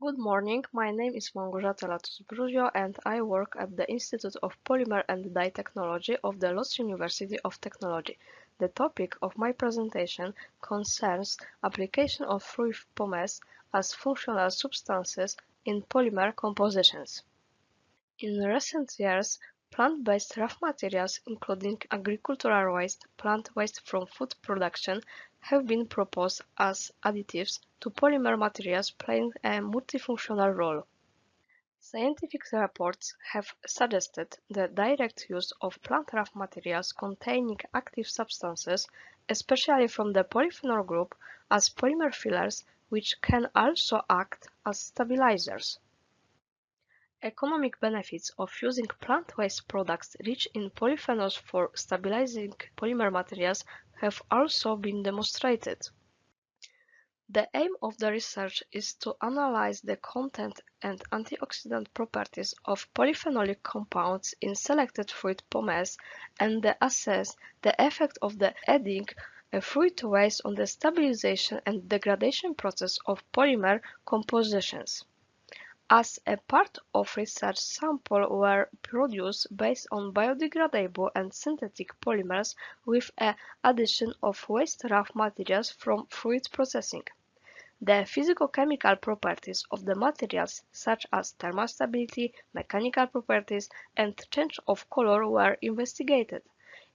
Good morning, my name is Malgorzata Latos-Brozio and I work at the Institute of Polymer and Dye Technology of the Lodz University of Technology. The topic of my presentation concerns application of fruit pomace as functional substances in polymer compositions. In recent years, plant-based raw materials, including agricultural waste, plant waste from food production, have been proposed as additives to polymer materials playing a multifunctional role. Scientific reports have suggested the direct use of plant raw materials containing active substances, especially from the polyphenol group, as polymer fillers, which can also act as stabilizers. Economic benefits of using plant waste products rich in polyphenols for stabilizing polymer materials have also been demonstrated. The aim of the research is to analyze the content and antioxidant properties of polyphenolic compounds in selected fruit pomace and assess the effect of the adding fruit waste on the stabilization and degradation process of polymer compositions. As a part of research, samples were produced based on biodegradable and synthetic polymers with the addition of waste raw materials from fruit processing. The physicochemical properties of the materials, such as thermal stability, mechanical properties, and change of color, were investigated.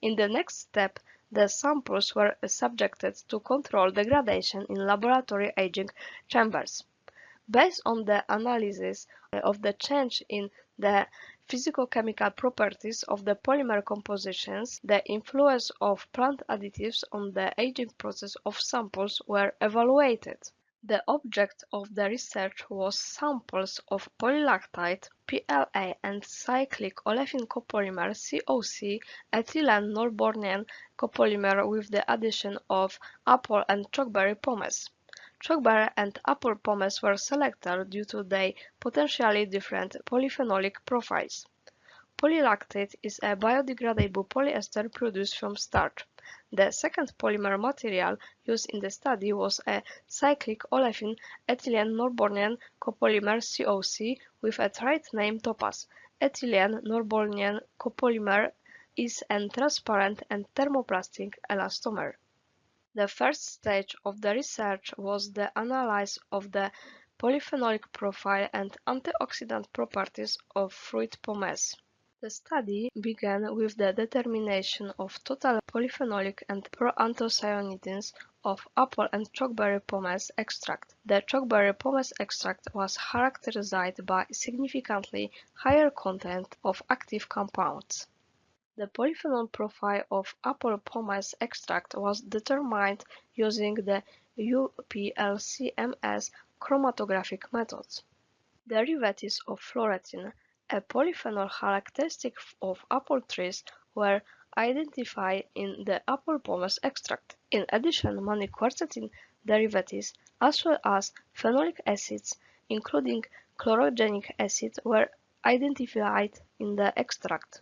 In the next step, the samples were subjected to control degradation in laboratory aging chambers. Based on the analysis of the change in the physicochemical properties of the polymer compositions, the influence of plant additives on the aging process of samples were evaluated. The object of the research was samples of polylactide (PLA) and cyclic olefin copolymer (COC), ethylene norbornene copolymer with the addition of apple and chokeberry pomace. Chokeberry and apple pomace were selected due to their potentially different polyphenolic profiles. Polylactide is a biodegradable polyester produced from starch. The second polymer material used in the study was a cyclic olefin ethylene norbornene copolymer (COC) with a trade name topaz. Ethylene norbornene copolymer is a transparent and thermoplastic elastomer. The first stage of the research was the analysis of the polyphenolic profile and antioxidant properties of fruit pomace. The study began with the determination of total polyphenolic and proanthocyanidins of apple and chokeberry pomace extract. The chokeberry pomace extract was characterized by significantly higher content of active compounds. The polyphenol profile of apple pomace extract was determined using the UPLCMS chromatographic methods. Derivatives of fluoretine, a polyphenol characteristic of apple trees, were identified in the apple pomace extract. In addition, many quercetin derivatives, as well as phenolic acids, including chlorogenic acid, were identified in the extract.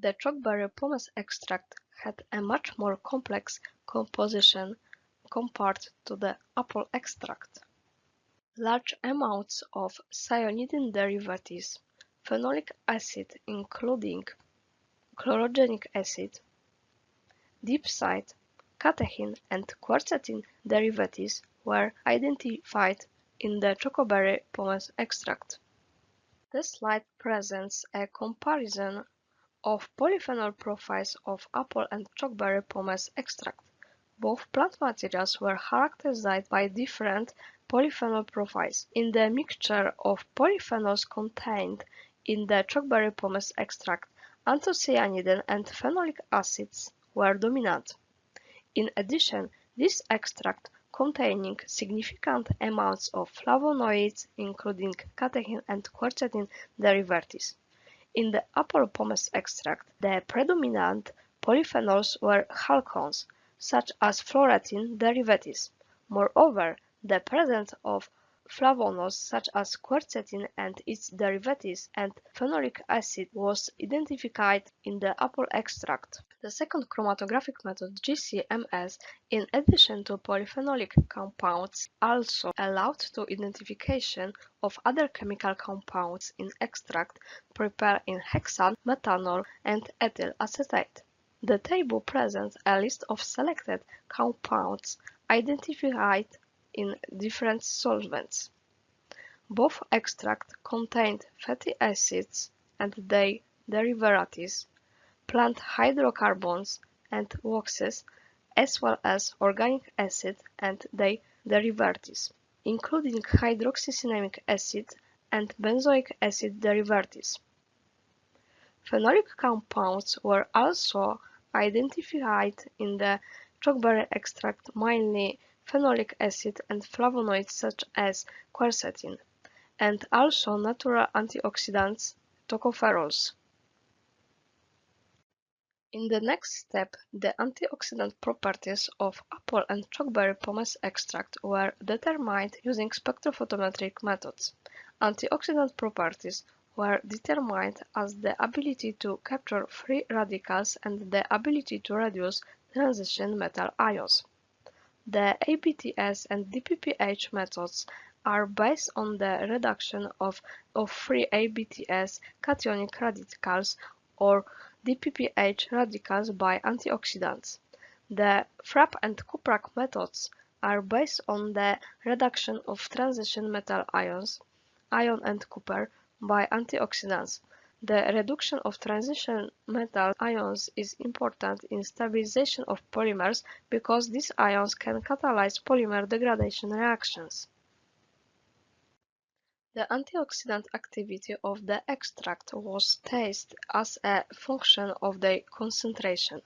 The chokeberry pomace extract had a much more complex composition compared to the apple extract. Large amounts of cyanidin derivatives, phenolic acid including chlorogenic acid, diepside, catechin, and quercetin derivatives were identified in the chokeberry pomace extract. This slide presents a comparison of polyphenol profiles of apple and chokeberry pomace extract. Both plant materials were characterized by different polyphenol profiles. In the mixture of polyphenols contained in the chokeberry pomace extract, anthocyanidin and phenolic acids were dominant. In addition, this extract containing significant amounts of flavonoids, including catechin and quercetin derivatives. In the apple pomace extract, the predominant polyphenols were halcones, such as fluoretine derivatives. Moreover, the presence of flavonols such as quercetin and its derivatives and phenolic acid was identified in the apple extract. The second chromatographic method, GC-MS, in addition to polyphenolic compounds, also allowed to identification of other chemical compounds in extract prepared in hexane, methanol, and ethyl acetate. The table presents a list of selected compounds identified in different solvents. Both extracts contained fatty acids and their derivatives, plant hydrocarbons and waxes, as well as organic acid and their derivatives, including hydroxycinnamic acid and benzoic acid derivatives. Phenolic compounds were also identified in the chokeberry extract, mainly phenolic acid and flavonoids such as quercetin, and also natural antioxidants, tocopherols. In the next step, the antioxidant properties of apple and chokeberry pomace extract were determined using spectrophotometric methods. Antioxidant properties were determined as the ability to capture free radicals and the ability to reduce transition metal ions. The ABTS and DPPH methods are based on the reduction of free ABTS cationic radicals or DPPH radicals by antioxidants. The Frapp and Kuprak methods are based on the reduction of transition metal ions, iron and copper, by antioxidants. The reduction of transition metal ions is important in stabilization of polymers because these ions can catalyze polymer degradation reactions. The antioxidant activity of the extract was tested as a function of their concentration.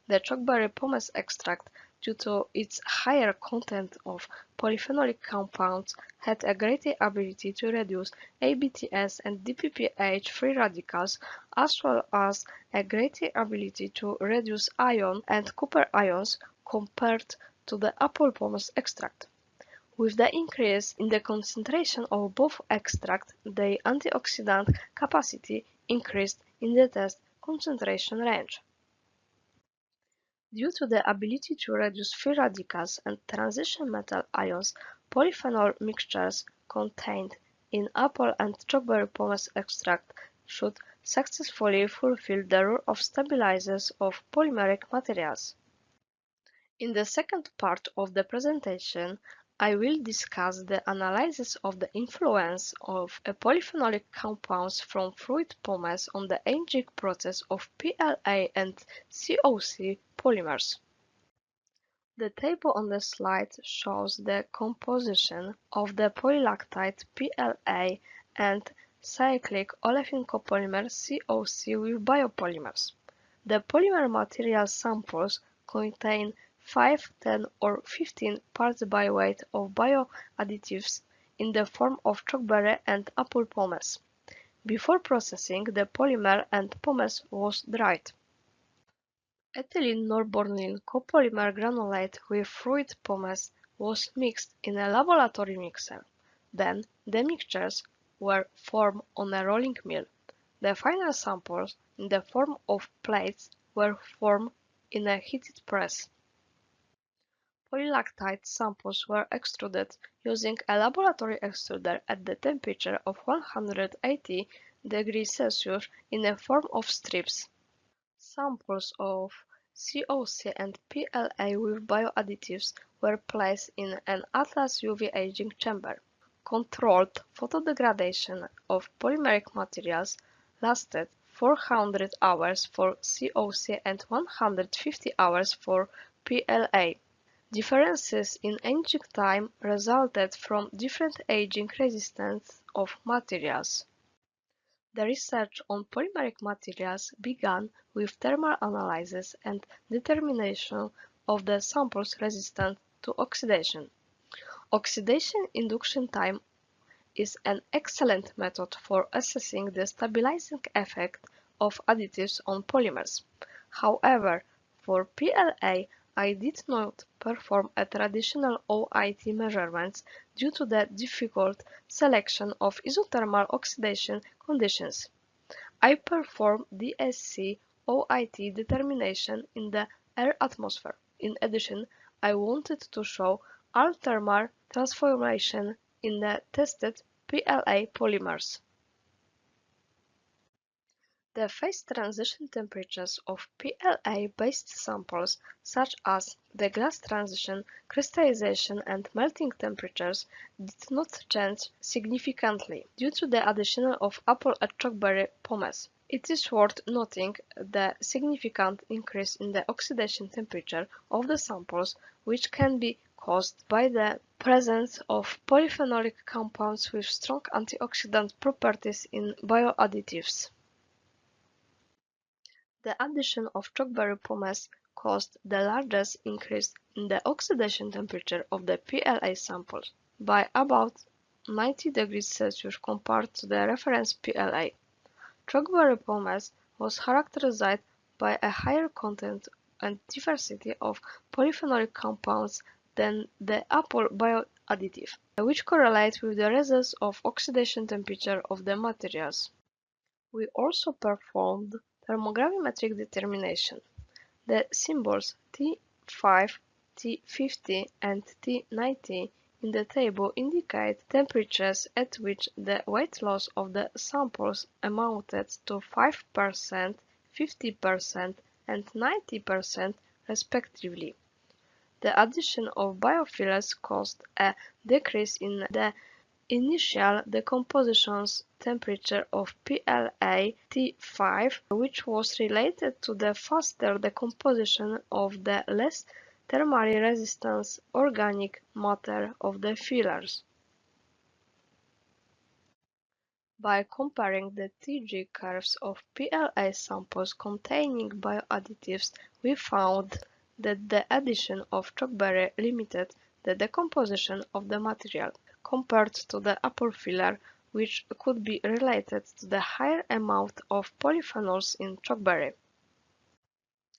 The chokeberry pomace extract, due to its higher content of polyphenolic compounds, had a greater ability to reduce ABTS and DPPH free radicals, as well as a greater ability to reduce iron and copper ions compared to the apple pomace extract. With the increase in the concentration of both extracts, the antioxidant capacity increased in the test concentration range. Due to the ability to reduce free radicals and transition metal ions, polyphenol mixtures contained in apple and chokeberry pomace extract should successfully fulfill the role of stabilizers of polymeric materials. In the second part of the presentation, I will discuss the analysis of the influence of polyphenolic compounds from fruit pomace on the aging process of PLA and COC polymers. The table on the slide shows the composition of the polylactide PLA and cyclic olefin copolymer COC with biopolymers. The polymer material samples contain 5, 10, or 15 parts by weight of bioadditives in the form of chokeberry and apple pomace. Before processing, the polymer and pomace was dried. Ethylene norbornene copolymer granulate with fruit pomace was mixed in a laboratory mixer. Then, the mixtures were formed on a rolling mill. The final samples, in the form of plates, were formed in a heated press. Polylactide samples were extruded using a laboratory extruder at the temperature of 180 degrees Celsius in the form of strips. Samples of COC and PLA with bioadditives were placed in an Atlas UV aging chamber. Controlled photodegradation of polymeric materials lasted 400 hours for COC and 150 hours for PLA. Differences in aging time resulted from different aging resistance of materials. The research on polymeric materials began with thermal analysis and determination of the samples resistant to oxidation. Oxidation induction time is an excellent method for assessing the stabilizing effect of additives on polymers. However, for PLA, I did not perform a traditional OIT measurements due to the difficult selection of isothermal oxidation conditions. I performed DSC OIT determination in the air atmosphere. In addition, I wanted to show all-thermal transformation in the tested PLA polymers. The phase transition temperatures of PLA-based samples, such as the glass transition, crystallization and melting temperatures, did not change significantly due to the addition of apple and chokeberry pomace. It is worth noting the significant increase in the oxidation temperature of the samples, which can be caused by the presence of polyphenolic compounds with strong antioxidant properties in bioadditives. The addition of chokeberry pomace caused the largest increase in the oxidation temperature of the PLA samples, by about 90 degrees Celsius compared to the reference PLA. Chokeberry pomace was characterized by a higher content and diversity of polyphenolic compounds than the apple bioadditive, which correlate with the results of oxidation temperature of the materials. We also performed thermogravimetric determination. The symbols T5, T50 and T90 in the table indicate temperatures at which the weight loss of the samples amounted to 5%, 50% and 90% respectively. The addition of biofillers caused a decrease in the initial decomposition temperature of PLA T5, which was related to the faster decomposition of the less thermally resistant organic matter of the fillers. By comparing the TG curves of PLA samples containing bioadditives, we found that the addition of chokeberry limited the decomposition of the material, compared to the apple filler, which could be related to the higher amount of polyphenols in chokeberry.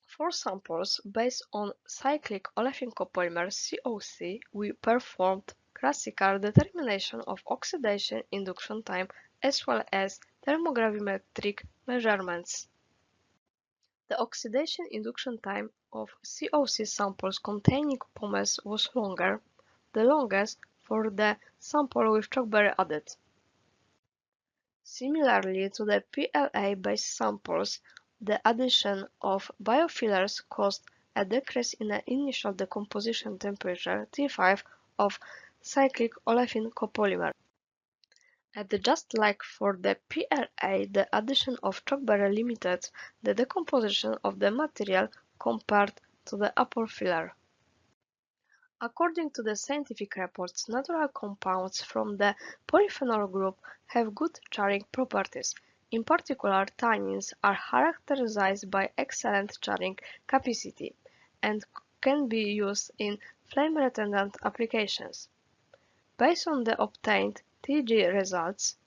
For samples based on cyclic olefin copolymer (COC), we performed classical determination of oxidation induction time as well as thermogravimetric measurements. The oxidation induction time of COC samples containing pomace was longer, the longest for the sample with chokeberry added. Similarly to the PLA-based samples, the addition of biofillers caused a decrease in the initial decomposition temperature T5 of cyclic olefin copolymer. And just like for the PLA, the addition of chokeberry limited the decomposition of the material compared to the apple filler. According to the scientific reports, natural compounds from the polyphenol group have good charring properties. In particular, tannins are characterized by excellent charring capacity and can be used in flame-retardant applications. Based on the obtained TG results,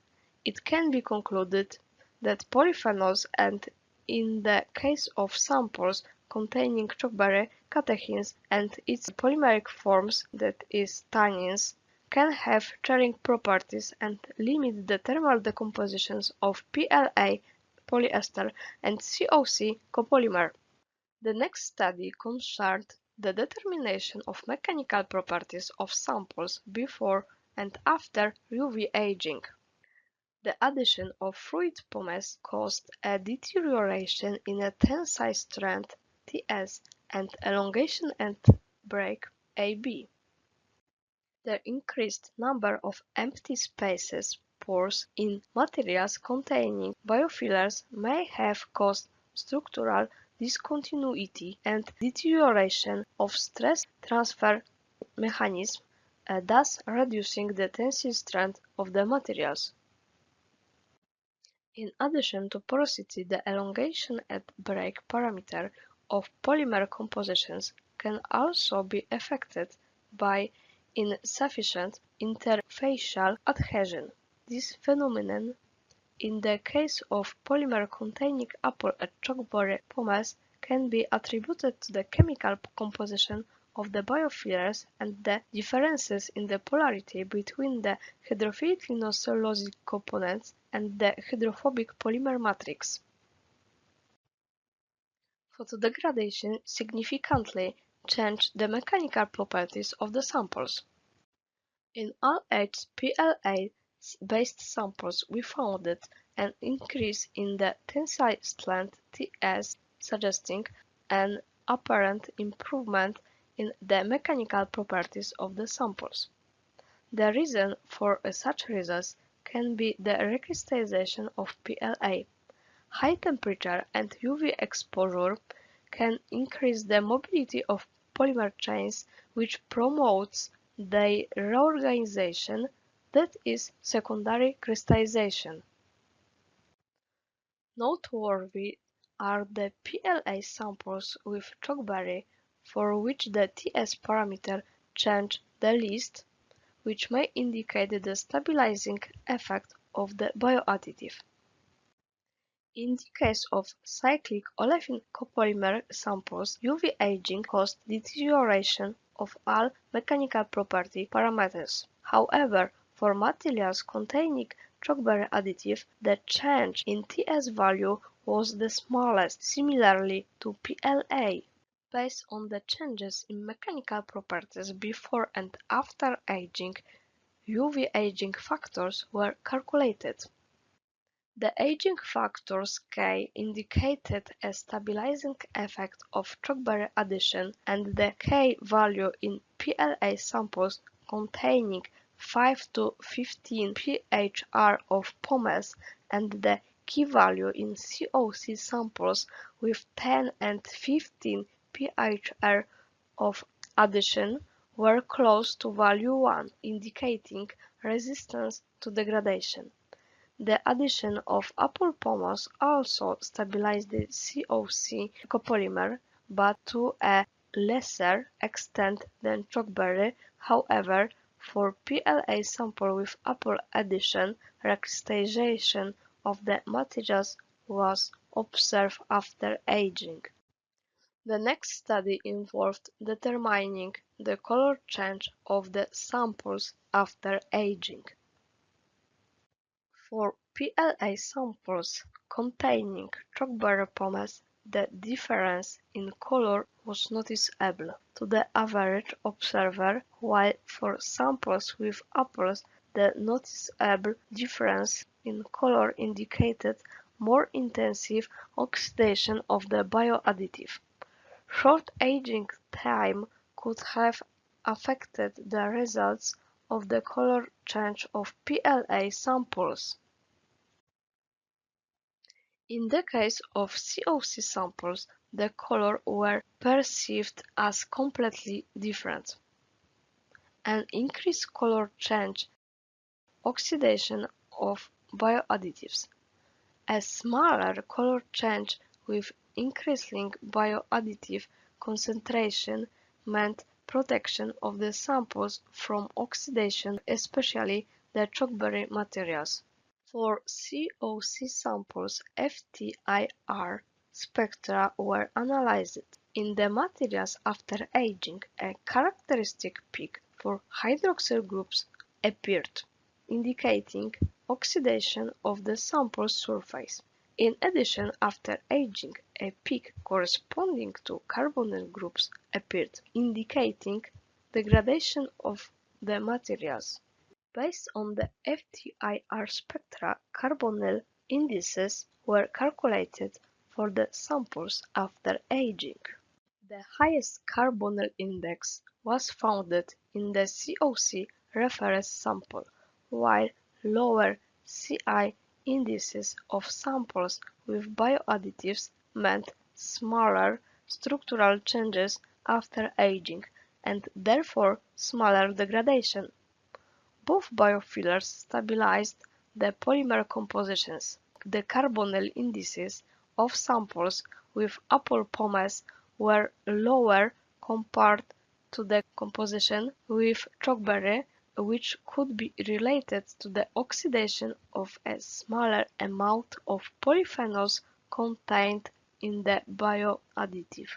it can be concluded that polyphenols and, in the case of samples containing chokeberry, catechins and its polymeric forms, that is, tannins, can have charring properties and limit the thermal decompositions of PLA, polyester, and COC copolymer. The next study concerned the determination of mechanical properties of samples before and after UV aging. The addition of fluid pomace caused a deterioration in a tensile strength Ts and elongation and break Ab. The increased number of empty spaces pores in materials containing biofillers may have caused structural discontinuity and deterioration of stress transfer mechanism, thus reducing the tensile strength of the materials. In addition to porosity, the elongation and break parameter of polymer compositions can also be affected by insufficient interfacial adhesion. This phenomenon, in the case of polymer containing apple and chokeberry pomace, can be attributed to the chemical composition of the biofillers and the differences in the polarity between the hydrophilic linosellulosic components and the hydrophobic polymer matrix. Photodegradation significantly changed the mechanical properties of the samples. In all eight PLA-based samples we found an increase in the tensile strength Ts, suggesting an apparent improvement in the mechanical properties of the samples. The reason for such results can be the recrystallization of PLA. High temperature and UV exposure can increase the mobility of polymer chains, which promotes their reorganization, that is, secondary crystallization. Noteworthy are the PLA samples with chalkberry, for which the Ts parameter changed the least, which may indicate the stabilizing effect of the bioadditive. In the case of cyclic olefin copolymer samples, UV aging caused deterioration of all mechanical property parameters. However, for materials containing chalkberry additive, the change in Ts value was the smallest, similarly to PLA. Based on the changes in mechanical properties before and after aging, UV aging factors were calculated. The aging factors K indicated a stabilizing effect of chalkberry addition, and the K value in PLA samples containing 5 to 15 pHr of pomace and the key value in COC samples with 10 and 15 pHr of addition were close to value 1, indicating resistance to degradation. The addition of apple pomace also stabilized the COC copolymer, but to a lesser extent than chalkberry. However, for PLA sample with apple addition, recrystallization of the materials was observed after aging. The next study involved determining the color change of the samples after aging. For PLA samples containing chalkberry pomace, the difference in color was noticeable to the average observer, while for samples with apples the noticeable difference in color indicated more intensive oxidation of the bioadditive. Short aging time could have affected the results of the color change of PLA samples. In the case of COC samples, the colors were perceived as completely different. An increased color change, oxidation of bioadditives. A smaller color change with increasing bioadditive concentration meant protection of the samples from oxidation, especially the chalkberry materials. For COC samples, FTIR spectra were analyzed. In the materials after aging, a characteristic peak for hydroxyl groups appeared, indicating oxidation of the sample surface. In addition, after aging, a peak corresponding to carbonyl groups appeared, indicating degradation of the materials. Based on the FTIR spectra, carbonyl indices were calculated for the samples after aging. The highest carbonyl index was found in the COC reference sample, while lower CI indices of samples with bioadditives meant smaller structural changes after aging, and therefore smaller degradation. Both biofillers stabilized the polymer compositions. The carbonyl indices of samples with apple pomace were lower compared to the composition with chalkberry, which could be related to the oxidation of a smaller amount of polyphenols contained in the bioadditive.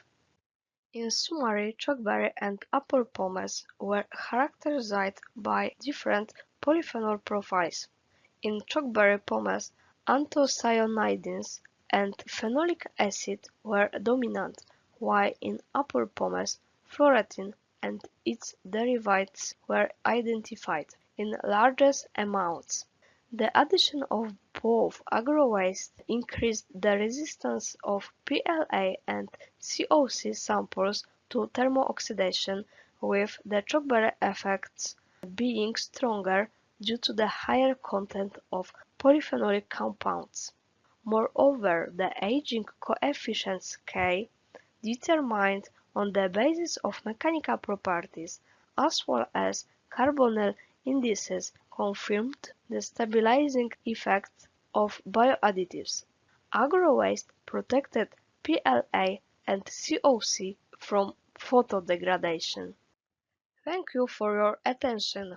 In summary, chalkberry and apple pomace were characterized by different polyphenol profiles. In chalkberry pomace, anthocyanidins and phenolic acid were dominant, while in upper pomace, fluorine and its derivatives were identified in largest amounts. The addition of both agrowaste increased the resistance of PLA and COC samples to thermo-oxidation, with the chokeberry effects being stronger due to the higher content of polyphenolic compounds. Moreover, the aging coefficient K, determined on the basis of mechanical properties, as well as carbonyl indices, confirmed the stabilizing effect of bioadditives. Agrowaste protected PLA and COC from photodegradation. Thank you for your attention.